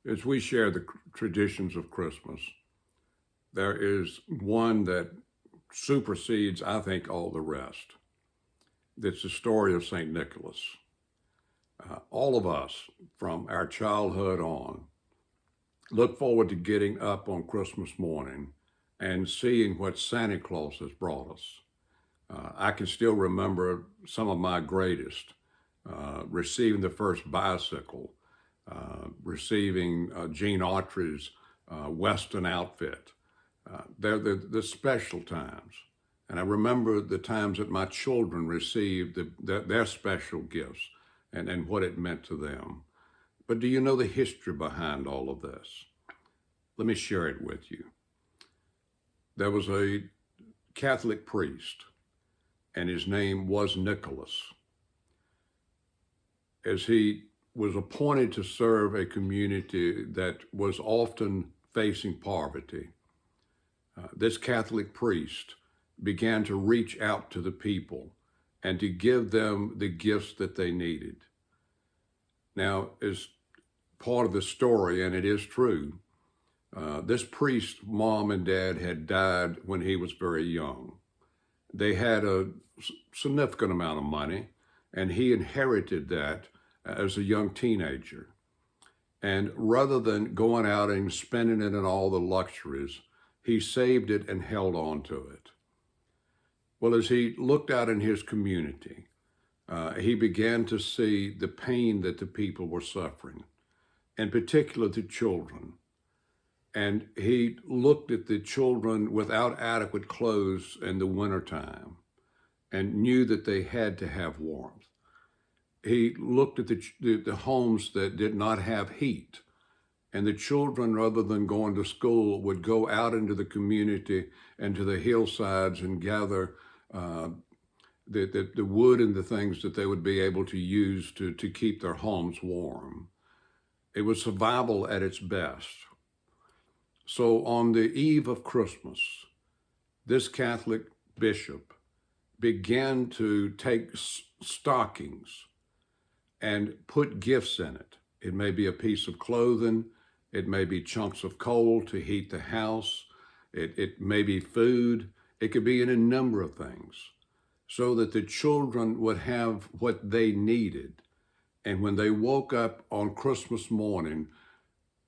As we share the traditions of Christmas, there is one that supersedes, I think, all the rest. It's the story of St. Nicholas. All of us, from our childhood on, look forward to getting up on Christmas morning and seeing what Santa Claus has brought us. I can still remember some of my greatest receiving the first bicycle, receiving Gene Autry's Western outfit. They're the special times. And I remember the times that my children received their special gifts and what it meant to them. But do you know the history behind all of this? Let me share it with you. There was a Catholic priest, and his name was Nicholas. As he was appointed to serve a community that was often facing poverty, this Catholic priest began to reach out to the people and to give them the gifts that they needed. Now, as part of the story, and it is true, this priest's mom and dad had died when he was very young. They had a significant amount of money, and he inherited that as a young teenager. And rather than going out and spending it in all the luxuries, he saved it and held on to it. Well, as he looked out in his community, he began to see the pain that the people were suffering, in particular the children. And he looked at the children without adequate clothes in the wintertime and knew that they had to have warmth. He looked at the homes that did not have heat. And the children, rather than going to school, would go out into the community and to the hillsides and gather the wood and the things that they would be able to use to keep their homes warm. It was survival at its best. So on the eve of Christmas, this Catholic bishop began to take stockings and put gifts in it. It may be a piece of clothing, it may be chunks of coal to heat the house, it may be food, it could be in a number of things, so that the children would have what they needed. And when they woke up on Christmas morning,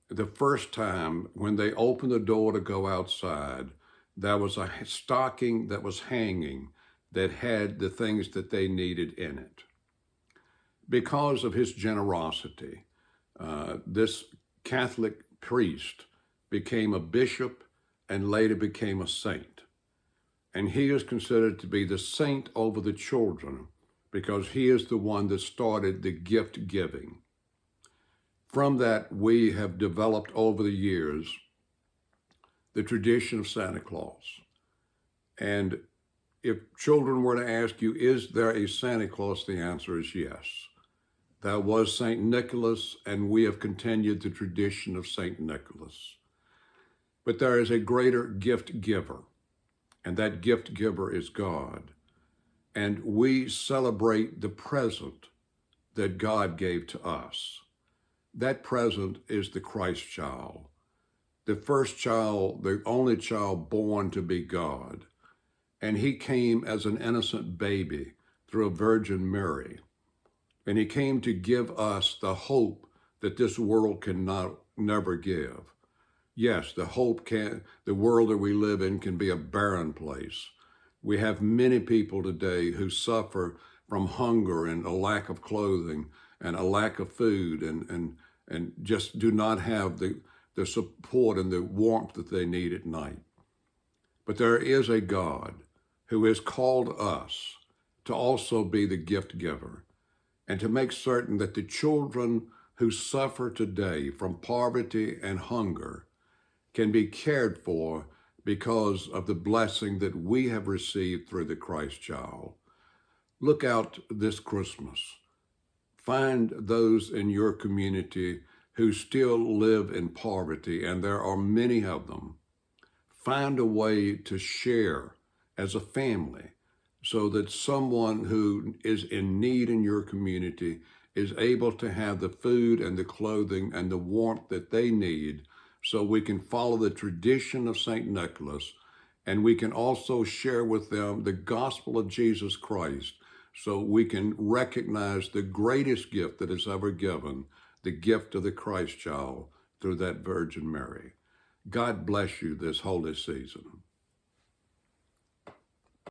the first time when they opened the door to go outside, there was a stocking that was hanging that had the things that they needed in it. Because of his generosity, this Catholic priest became a bishop and later became a saint. And he is considered to be the saint over the children because he is the one that started the gift giving. From that, we have developed over the years the tradition of Santa Claus. And if children were to ask you, is there a Santa Claus? The answer is yes. There was St. Nicholas, and we have continued the tradition of St. Nicholas. But there is a greater gift giver, and that gift giver is God. And we celebrate the present that God gave to us. That present is the Christ child, the first child, the only child born to be God. And he came as an innocent baby through a Virgin Mary. And he came to give us the hope that this world cannot never give. Yes, the world that we live in can be a barren place. We have many people today who suffer from hunger and a lack of clothing and a lack of food and just do not have the support and the warmth that they need at night. But there is a God who has called us to also be the gift giver and to make certain that the children who suffer today from poverty and hunger can be cared for because of the blessing that we have received through the Christ child. Look out this Christmas. Find those in your community who still live in poverty, and there are many of them. Find a way to share as a family so that someone who is in need in your community is able to have the food and the clothing and the warmth that they need so we can follow the tradition of St. Nicholas, and we can also share with them the gospel of Jesus Christ so we can recognize the greatest gift that is ever given, the gift of the Christ child through that Virgin Mary. God bless you this holy season.